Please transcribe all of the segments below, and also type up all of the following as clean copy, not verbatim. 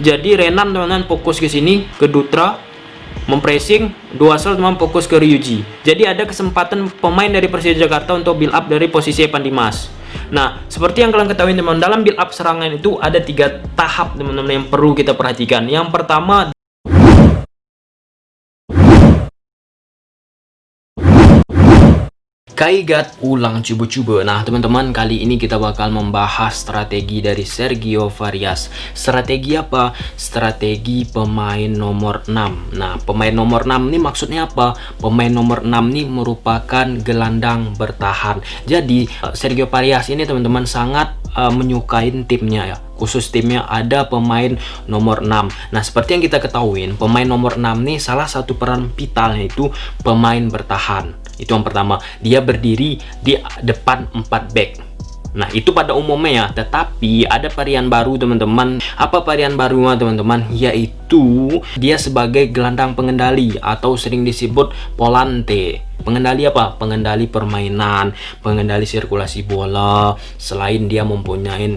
Jadi Renan teman-teman fokus ke sini, ke Dutra, mempressing, Duasel teman fokus ke Ryuji. Jadi ada kesempatan pemain dari Persija Jakarta untuk build up dari posisi Evan Dimas. Nah, seperti yang kalian ketahui teman, dalam build up serangan itu ada 3 tahap teman-teman yang perlu kita perhatikan. Yang pertama, Kaigat ulang coba-coba. Nah teman-teman, kali ini kita bakal membahas strategi dari Sergio Varias. Strategi apa? Strategi pemain nomor 6. Nah pemain nomor 6 ini maksudnya apa? Pemain nomor 6 ini merupakan gelandang bertahan. Jadi Sergio Varias ini teman-teman sangat menyukai timnya ya, khusus timnya ada pemain nomor 6. Nah seperti yang kita ketahui, pemain nomor 6 nih salah satu peran vitalnya itu pemain bertahan. Itu yang pertama, dia berdiri di depan 4 back. Nah itu pada umumnya ya, tetapi ada varian baru teman-teman. Apa varian barunya teman-teman? Yaitu dia sebagai gelandang pengendali atau sering disebut volante. Pengendali apa? Pengendali permainan, pengendali sirkulasi bola. Selain dia mempunyai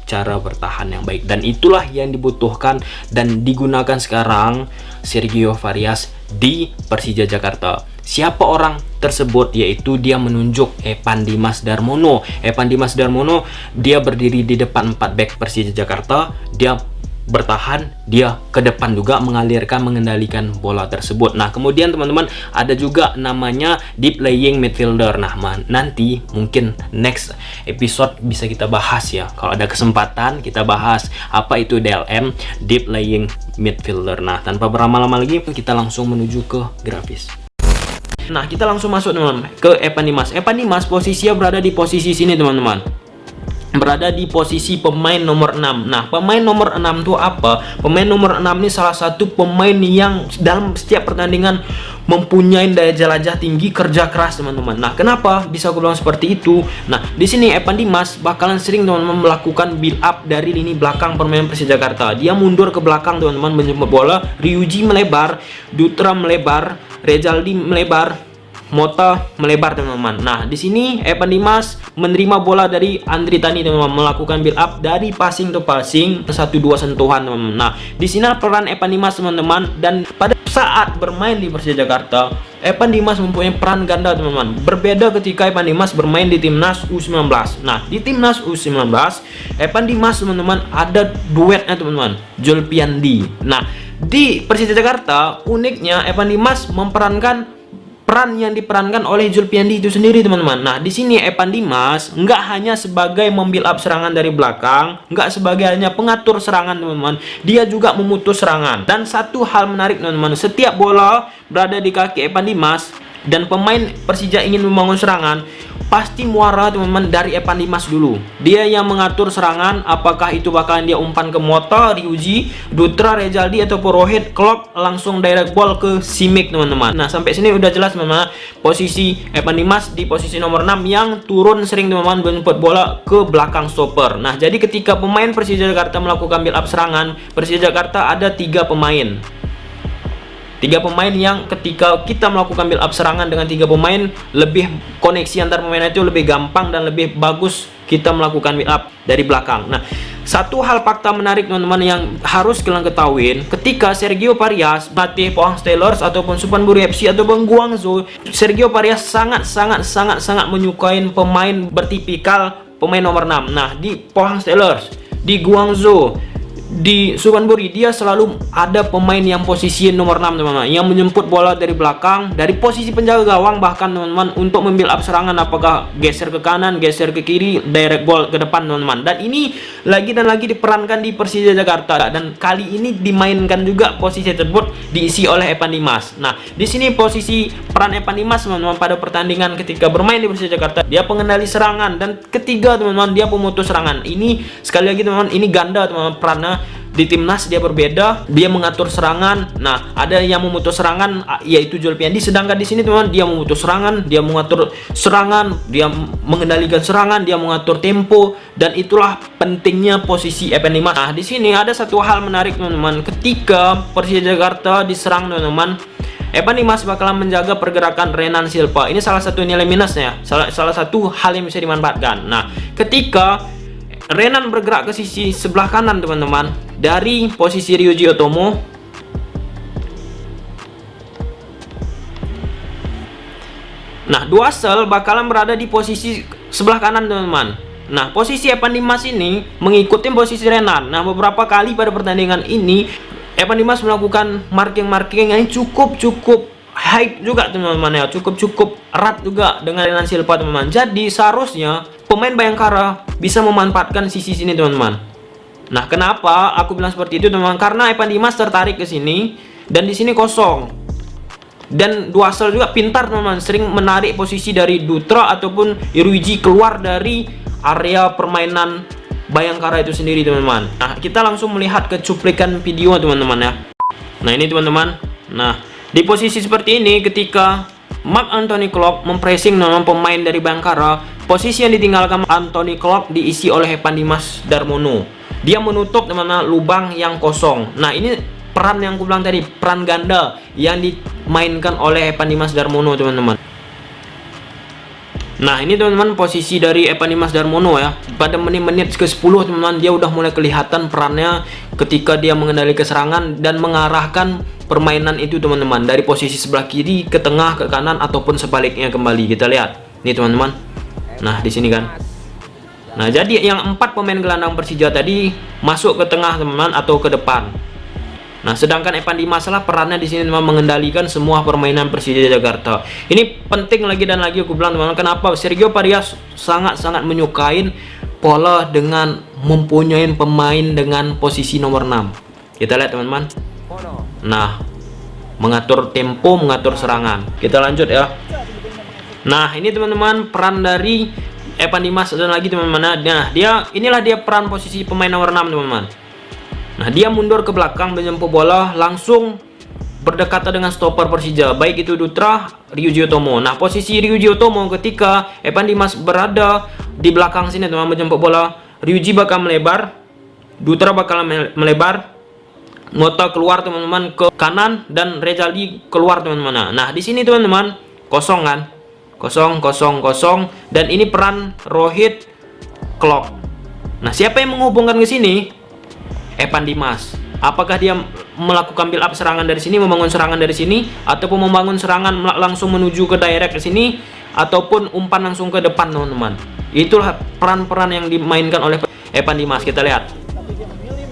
cara bertahan yang baik, dan itulah yang dibutuhkan dan digunakan sekarang Sergio Varias di Persija Jakarta. Siapa orang tersebut? Yaitu dia menunjuk Evan Dimas Darmono. Evan Dimas Darmono dia berdiri di depan 4 back Persija Jakarta, dia bertahan, dia ke depan juga mengendalikan bola tersebut. Nah kemudian teman-teman ada juga namanya deep laying midfielder. Nah nanti mungkin next episode bisa kita bahas ya, kalau ada kesempatan kita bahas apa itu DLM, deep laying midfielder. Nah tanpa berlama-lama lagi kita langsung menuju ke grafis. Nah kita langsung masuk teman-teman ke Evan Dimas. Evan Dimas posisinya berada di posisi sini teman-teman, berada di posisi pemain nomor 6. Nah pemain nomor 6 itu apa? Pemain nomor 6 ini salah satu pemain yang dalam setiap pertandingan mempunyai daya jelajah tinggi, kerja keras teman-teman. Nah kenapa bisa aku bilang seperti itu? Nah di sini Evan Dimas bakalan sering teman-teman melakukan build up dari lini belakang permainan Persija Jakarta. Dia mundur ke belakang teman-teman, menjemput bola, Ryuji melebar, Dutra melebar, Rezaldi melebar, Mota melebar teman-teman. Nah di sini Evan Dimas menerima bola dari Andri Tani teman-teman, melakukan build up dari passing to passing, 1-2 sentuhan teman-teman. Nah di sini peran Evan Dimas teman-teman, dan pada saat bermain di Persija Jakarta Evan Dimas mempunyai peran ganda teman-teman. Berbeda ketika Evan Dimas bermain di timnas U19. Nah di timnas U19 Evan Dimas teman-teman ada duetnya teman-teman, Julpiandi. Nah di Persija Jakarta uniknya Evan Dimas memperankan peran yang diperankan oleh Julpiandi itu sendiri teman-teman. Nah di sini Evan Dimas nggak hanya sebagai membuild up serangan dari belakang, nggak sebagai hanya pengatur serangan teman-teman, dia juga memutus serangan. Dan satu hal menarik teman-teman, setiap bola berada di kaki Evan Dimas dan pemain Persija ingin membangun serangan, pasti muara teman-teman dari Evan Dimas dulu. Dia yang mengatur serangan, apakah itu bakalan dia umpan ke Mota, Ryuji, Dutra, Rezaldi atau Rohit, Klok langsung direct ball ke Simic teman-teman. Nah sampai sini udah jelas teman-teman posisi Evan Dimas di posisi nomor 6 yang turun sering teman-teman menjemput bola ke belakang stopper. Nah jadi ketika pemain Persija Jakarta melakukan build up serangan, Persija Jakarta ada 3 pemain. 3 pemain yang ketika kita melakukan build up serangan dengan 3 pemain, lebih koneksi antar pemain itu lebih gampang dan lebih bagus kita melakukan build up dari belakang. Nah satu hal fakta menarik teman-teman yang harus kalian ketahui, ketika Sergio Varias melatih Pohang Steelers ataupun Supanburi FC ataupun Guangzhou, Sergio Varias sangat menyukai pemain bertipikal pemain nomor 6. Nah di Pohang Steelers, di Guangzhou, di Supanburi dia selalu ada pemain yang posisi nomor 6 teman-teman, yang menjemput bola dari belakang, dari posisi penjaga gawang bahkan teman-teman, untuk membuild up serangan, apakah geser ke kanan, geser ke kiri, direct ball ke depan teman-teman. Dan ini lagi dan lagi diperankan di Persija Jakarta, dan kali ini dimainkan juga posisi tersebut diisi oleh Evan Dimas. Nah di sini posisi peran Evan Dimas teman-teman pada pertandingan ketika bermain di Persija Jakarta, dia pengendali serangan, dan ketiga teman-teman dia pemutus serangan. Ini sekali lagi teman-teman, ini ganda teman-teman perannya. Di timnas dia berbeda, dia mengatur serangan. Nah ada yang memutus serangan yaitu Julpiandi, sedangkan di sini teman-teman dia memutus serangan, dia mengatur serangan, dia mengendalikan serangan, dia mengatur tempo, dan itulah pentingnya posisi Evan Dimas. Nah di sini ada satu hal menarik teman-teman, ketika Persija Jakarta diserang teman-teman, Evan Dimas bakalan menjaga pergerakan Renan Silva. Ini salah satu nilai minusnya, salah satu hal yang bisa dimanfaatkan. Nah ketika Renan bergerak ke sisi sebelah kanan teman-teman dari posisi Ryuji Otomo. Nah, Duasel bakalan berada di posisi sebelah kanan teman-teman. Nah, posisi Evan Dimas ini mengikuti posisi Renan. Nah, beberapa kali pada pertandingan ini Evan Dimas melakukan marking yang cukup high juga teman-teman ya, cukup erat juga dengan Renan Silva teman-teman. Jadi seharusnya pemain Bayangkara bisa memanfaatkan sisi sini teman-teman. Nah, kenapa aku bilang seperti itu teman-teman? Karena Evan Dimas tertarik ke sini dan di sini kosong. Dan Duasel juga pintar teman-teman, sering menarik posisi dari Dutra ataupun Ryuji keluar dari area permainan Bayangkara itu sendiri teman-teman. Nah, kita langsung melihat ke cuplikan video teman-teman ya. Nah, ini teman-teman. Nah, di posisi seperti ini ketika Mark Anthony Klopp mempressing teman-teman pemain dari Bayangkara, posisi yang ditinggalkan Anthony Klopp diisi oleh Evan Dimas Darmono. Dia menutup teman-teman lubang yang kosong. Nah, ini peran yang aku bilang tadi, peran ganda yang dimainkan oleh Evan Dimas Darmono teman-teman. Nah, ini teman-teman posisi dari Evan Dimas Darmono ya. Pada menit-menit ke-10 teman-teman, dia udah mulai kelihatan perannya ketika dia mengendalikan serangan dan mengarahkan permainan itu teman-teman, dari posisi sebelah kiri ke tengah, ke kanan ataupun sebaliknya kembali. Kita lihat nih teman-teman. Nah, di sini kan. Nah, jadi yang 4 pemain gelandang Persija tadi masuk ke tengah teman-teman atau ke depan. Nah, sedangkan Evan Dimas lah perannya di sini memang mengendalikan semua permainan Persija Jakarta. Ini penting lagi dan lagi aku bilang teman-teman, kenapa Sergio Varias sangat-sangat menyukai pola dengan mempunyai pemain dengan posisi nomor 6. Kita lihat teman-teman. Nah, mengatur tempo, mengatur serangan. Kita lanjut ya. Nah, ini teman-teman peran dari Evan Dimas dan lagi teman-teman. Nah, inilah dia peran posisi pemain nomor 6 teman-teman. Nah, dia mundur ke belakang menjemput bola langsung berdekatan dengan stopper Persija, baik itu Dutra, Ryuji Otomo. Nah, posisi Ryuji Otomo ketika Evan Dimas berada di belakang sini teman-teman menjemput bola, Ryuji bakal melebar, Dutra bakal melebar, Mota keluar teman-teman ke kanan dan Rezaldi keluar teman-teman. Nah, di sini teman-teman kosong kan? Kosong dan ini peran Rohit Klopp. Nah, siapa yang menghubungkan ke sini? Evan Dimas. Apakah dia melakukan build up serangan dari sini, membangun serangan dari sini, ataupun membangun serangan langsung menuju ke direct ke sini, ataupun umpan langsung ke depan teman-teman. Itulah peran-peran yang dimainkan oleh Evan Dimas. Kita lihat.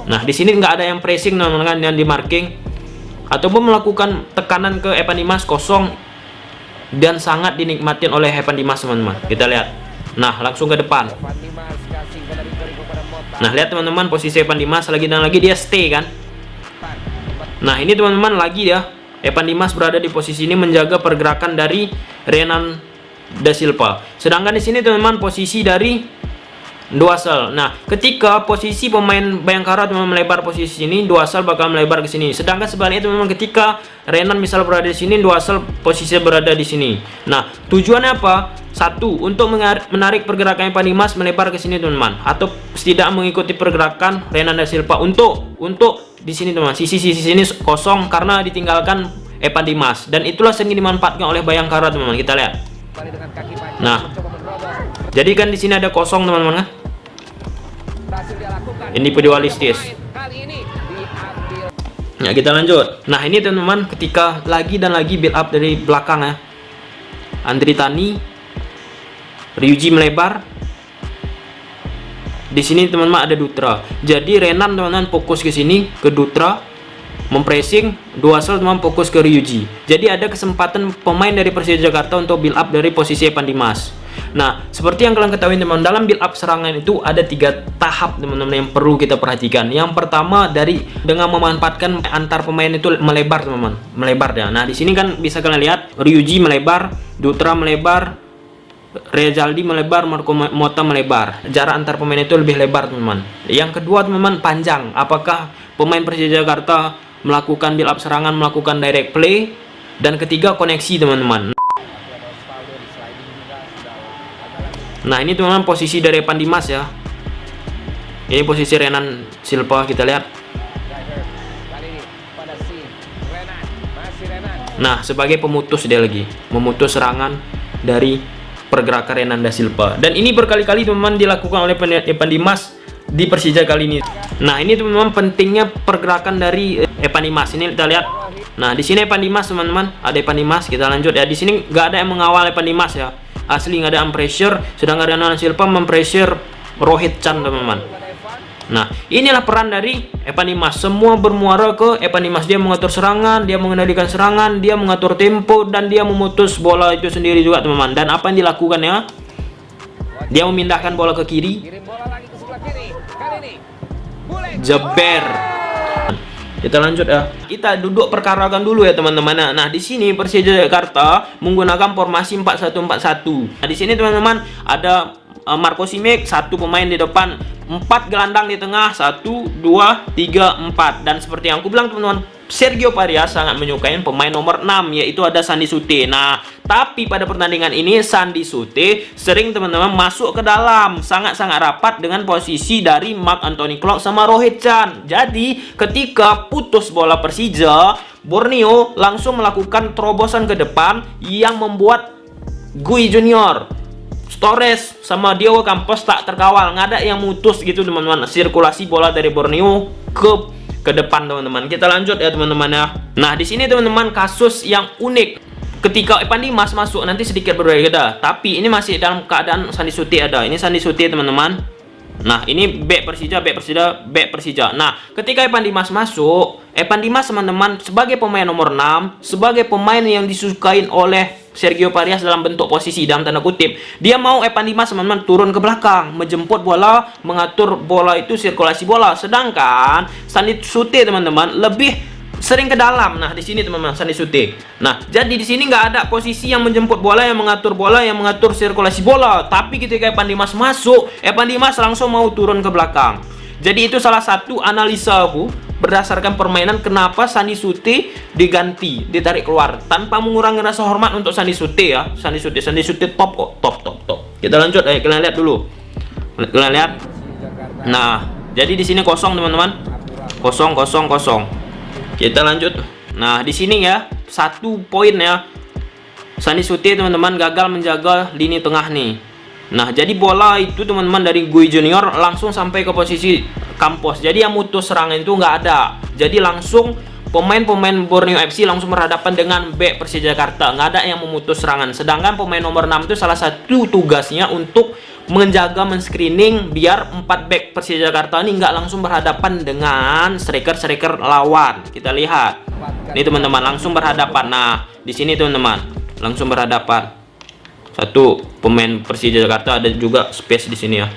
Nah, di sini nggak ada yang pressing teman-teman, yang di marking ataupun melakukan tekanan ke Evan Dimas, kosong dan sangat dinikmatin oleh Evan Dimas teman-teman. Kita lihat. Nah, langsung ke depan. Nah, lihat teman-teman posisi Evan Dimas lagi dan lagi dia stay kan. Nah, ini teman-teman lagi ya, Evan Dimas berada di posisi ini menjaga pergerakan dari Renan da Silva. Sedangkan di sini teman-teman posisi dari Duasel. Nah, ketika posisi pemain Bayangkara teman melebar posisi ini, Duasel bakal melebar ke sini. Sedangkan sebaliknya teman-teman, ketika Renan misal berada di sini, Duasel posisinya berada di sini. Nah, tujuannya apa? Satu, untuk menarik pergerakan Evan Dimas melebar ke sini teman-teman, atau tidak mengikuti pergerakan Renan da Silva untuk di sini teman. Sisi-sisi sini kosong karena ditinggalkan Evan Dimas, dan itulah sering dimanfaatkan oleh Bayangkara teman-teman. Kita lihat. Nah, jadi kan di sini ada kosong teman-teman kan? Ini individualistis. Ya, kita lanjut. Nah, ini teman-teman ketika lagi dan lagi build up dari belakang ya. Andri Tani, Ryuji melebar. Di sini teman-teman ada Dutra. Jadi Renan teman-teman fokus ke sini ke Dutra, mempressing, Duasel teman fokus ke Ryuji. Jadi ada kesempatan pemain dari Persija Jakarta untuk build up dari posisi Evan Dimas. Nah, seperti yang kalian ketahui teman, dalam build up serangan itu ada 3 tahap teman-teman yang perlu kita perhatikan. Yang pertama dari dengan memanfaatkan antar pemain itu melebar teman-teman, melebar ya. Nah, di sini kan bisa kalian lihat Ryuji melebar, Dutra melebar, Rezaldi melebar, Marco Mota melebar. Jarak antar pemain itu lebih lebar teman-teman. Yang kedua teman-teman panjang. Apakah pemain Persija Jakarta melakukan build up serangan, melakukan direct play? Dan ketiga koneksi teman-teman. Nah, ini teman-teman posisi dari Evan Dimas ya. Ini posisi Renan Silva, kita lihat. Nah, sebagai pemutus dia lagi, memutus serangan dari pergerakan Renan da Silva. Dan ini berkali-kali teman-teman dilakukan oleh Evan Dimas di Persija kali ini. Nah, ini teman-teman pentingnya pergerakan dari Evan Dimas. Ini kita lihat. Nah, di sini Evan Dimas teman-teman, ada Evan Dimas. Kita lanjut ya. Di sini nggak ada yang mengawal Evan Dimas ya. Asli nggak ada pressure, sedangkan Renan Silva mempressure Rohit Chan teman-teman. Nah, inilah peran dari Evan Dimas. Semua bermuara ke Evan Dimas. Dia mengatur serangan, dia mengendalikan serangan, dia mengatur tempo, dan dia memutus bola itu sendiri juga teman-teman. Dan apa yang dilakukan ya? Dia memindahkan bola ke kiri. Jeber. Kita lanjut ya. Kita duduk perkarakan dulu ya teman-teman. Nah, di sini Persija Jakarta menggunakan formasi 4-1-4-1. Nah, di sini teman-teman ada Marco Simic, satu pemain di depan, 4 gelandang di tengah, 1, 2, 3, 4. Dan seperti yang aku bilang teman-teman, Sergio Parias sangat menyukai pemain nomor 6, yaitu ada Sandi Sute. Nah, tapi pada pertandingan ini Sandi Sute sering teman-teman masuk ke dalam, sangat-sangat rapat dengan posisi dari Marc Anthony Klopp sama Rohit Chan. Jadi ketika putus bola Persija, Borneo langsung melakukan terobosan ke depan yang membuat Gui Junior, Torres sama Diogo Campos tak terkawal, nggak ada yang mutus gitu teman-teman. Sirkulasi bola dari Borneo ke depan teman-teman. Kita lanjut ya teman-teman ya. Nah, di sini teman-teman kasus yang unik ketika Evan Dimas masuk, nanti sedikit berbeda, tapi ini masih dalam keadaan Sandi Sute ada. Ini Sandi Sute teman-teman. Nah, ini back Persija. Nah, ketika Evan Dimas masuk, Evan Dimas teman-teman sebagai pemain nomor 6, sebagai pemain yang disukain oleh Sergio Parias dalam bentuk posisi dalam tanda kutip, dia mau Evan Dimas teman-teman turun ke belakang, menjemput bola, mengatur bola itu, sirkulasi bola. Sedangkan Sandi Sute teman-teman lebih sering ke dalam. Nah, di sini teman-teman Sandi Sute. Nah, jadi di sini nggak ada posisi yang menjemput bola, yang mengatur bola, yang mengatur sirkulasi bola. Tapi ketika Evan Dimas masuk, Evan Dimas langsung mau turun ke belakang. Jadi itu salah satu analisa aku berdasarkan permainan kenapa Sandi Sute diganti, ditarik keluar tanpa mengurangi rasa hormat untuk Sandi Sute ya. Sandi Sute top kok, top. Kita lanjut, kita lihat dulu. Kita lihat. Nah, jadi di sini kosong teman-teman. Kosong. Kita lanjut. Nah, di sini ya, 1 poin ya. Sandi Sute teman-teman gagal menjaga lini tengah nih. Nah, jadi bola itu teman-teman dari Gui Junior langsung sampai ke posisi Campos. Jadi yang mutus serangan itu nggak ada. Jadi langsung pemain-pemain Borneo FC langsung berhadapan dengan back Persija Jakarta. Nggak ada yang memutus serangan. Sedangkan pemain nomor 6 itu salah satu tugasnya untuk menjaga, men-screening biar 4 back Persija Jakarta ini nggak langsung berhadapan dengan striker lawan. Kita lihat. Ini teman-teman langsung berhadapan. Nah, di sini teman-teman langsung berhadapan. Satu pemain Persija Jakarta, ada juga space di sini ya.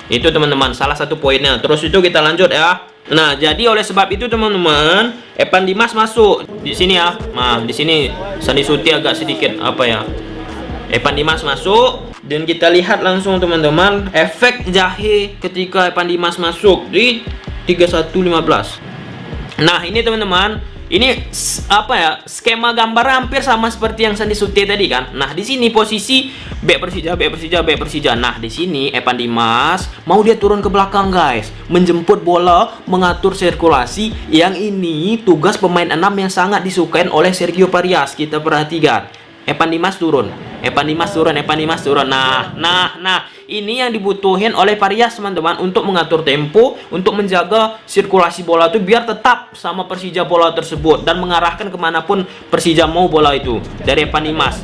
Itu teman-teman salah satu poinnya. Terus itu kita lanjut ya. Nah, jadi oleh sebab itu teman-teman, Evan Dimas masuk di sini ya. Nah, di sini Sandi Sute agak sedikit apa ya. Evan Dimas masuk dan kita lihat langsung teman-teman efek jahe ketika Evan Dimas masuk di 31-15. Nah, ini teman-teman, ini apa ya, skema gambar hampir sama seperti yang Sandi Sute tadi kan. Nah, di sini posisi back Persija. Nah, di sini Evan Dimas mau dia turun ke belakang guys, menjemput bola, mengatur sirkulasi. Yang ini tugas pemain 6 yang sangat disukain oleh Sergio Parias. Kita perhatikan. Evan Dimas turun. Nah, ini yang dibutuhin oleh Parias teman-teman untuk mengatur tempo, untuk menjaga sirkulasi bola itu biar tetap sama Persija bola tersebut dan mengarahkan kemanapun Persija mau bola itu dari Evan Dimas.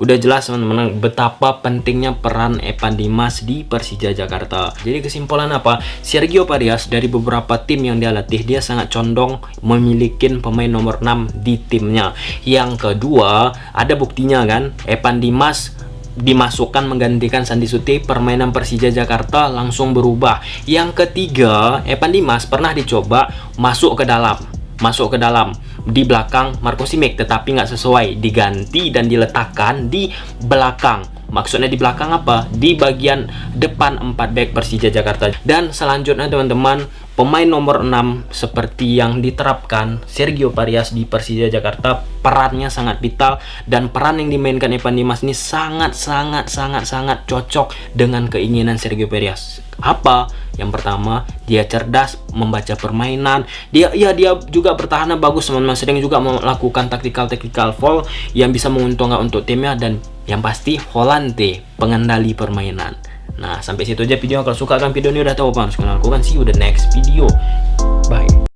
Udah jelas teman-teman betapa pentingnya peran Evan Dimas di Persija Jakarta. Jadi kesimpulan apa? Sergio Parias dari beberapa tim yang dia latih, dia sangat condong memiliki pemain nomor 6 di timnya. Yang kedua, ada buktinya kan, Evan Dimas dimasukkan menggantikan Sandi Sute, permainan Persija Jakarta langsung berubah. Yang ketiga, Evan Dimas pernah dicoba masuk ke dalam di belakang Marco Simic, tetapi nggak sesuai, diganti dan diletakkan di belakang. Maksudnya di belakang apa? Di bagian depan 4 back Persija Jakarta. Dan selanjutnya teman-teman, pemain nomor 6 seperti yang diterapkan Sergio Parias di Persija Jakarta, perannya sangat vital dan peran yang dimainkan Evan Dimas ini sangat cocok dengan keinginan Sergio Parias. Apa? Yang pertama, dia cerdas membaca permainan. Dia juga bertahannya bagus teman-teman, sering juga melakukan tactical foul yang bisa menguntungkan untuk timnya, dan yang pasti Hollande pengendali permainan. Nah, sampai situ aja video. Kalau suka kan video ini, udah tahu apa harus kalian lakukan. See you the next video. Bye.